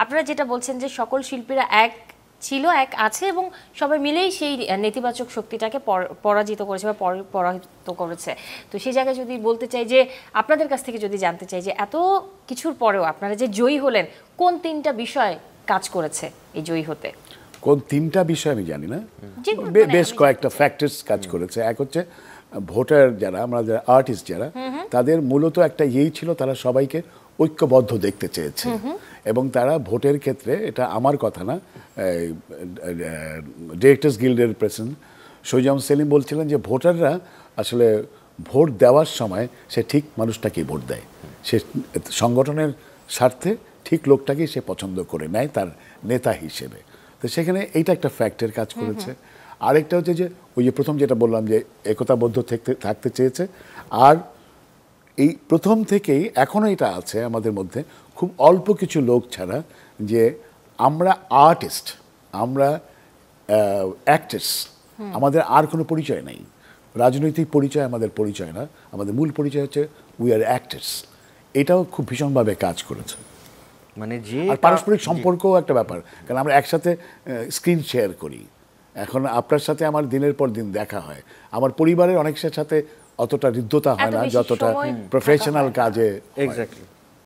আপনারা যেটা বলছেন যে সকল শিল্পীরা এক ছিল, এক আছে এবং সবাই মিলেই সেই নেতিবাচক শক্তিটাকে পরাজিত করেছে বা পরাহিত করেছে। তো সেই জায়গায় যদি বলতে চাই যে আপনাদের কাছ থেকে যদি জানতে চাই যে এত কিছুর পরেও আপনারা যে জয়ী হলেন, কোন তিনটা বিষয় কাজ করেছে এই জয়ী হতে? কোন তিনটা বিষয় আমি জানি না, বেশ কয়েকটা ফ্যাক্টরস কাজ করেছে। এক হচ্ছে ভোটার যারা, আমরা যারা আর্টিস্ট যারা, তাদের মূলত একটা ইয়েই ছিল, তারা সবাইকে ঐক্যবদ্ধ দেখতে চেয়েছে এবং তারা ভোটের ক্ষেত্রে, এটা আমার কথা না, ডিরেক্টর্স গিল্ডের প্রেসিডেন্ট সৈজাম সেলিম বলছিলেন যে ভোটাররা আসলে ভোট দেওয়ার সময় সে ঠিক মানুষটাকেই ভোট দেয়, সে সংগঠনের স্বার্থে ঠিক লোকটাকেই সে পছন্দ করে নেয় তার নেতা হিসেবে। তো সেখানে এইটা একটা ফ্যাক্টর কাজ করেছে। আরেকটা হচ্ছে যে ওই যে প্রথম যেটা বললাম যে একতাবদ্ধ থাকতে চেয়েছে। আর এই প্রথম থেকেই এখনও এটা আছে আমাদের মধ্যে, খুব অল্প কিছু লোক ছাড়া, যে আমরা আর্টিস্ট, আমরা অ্যাক্টর্স, আমাদের আর কোনো পরিচয় নেই। রাজনৈতিক পরিচয় আমাদের পরিচয় না, আমাদের মূল পরিচয় হচ্ছে উই আর অ্যাক্টর্স। এটাও খুব ভীষণভাবে কাজ করেছে। মানে যে পারস্পরিক সম্পর্কও একটা ব্যাপার, কারণ আমরা একসাথে স্ক্রিন শেয়ার করি। এখন আপনার সাথে আমার দিনের পর দিন দেখা হয়, আমার পরিবারের অনেকের সাথে অতটা হৃদ্যতা হয় না যতটা প্রফেশনাল কাজে। এক্স্যাক্টলি।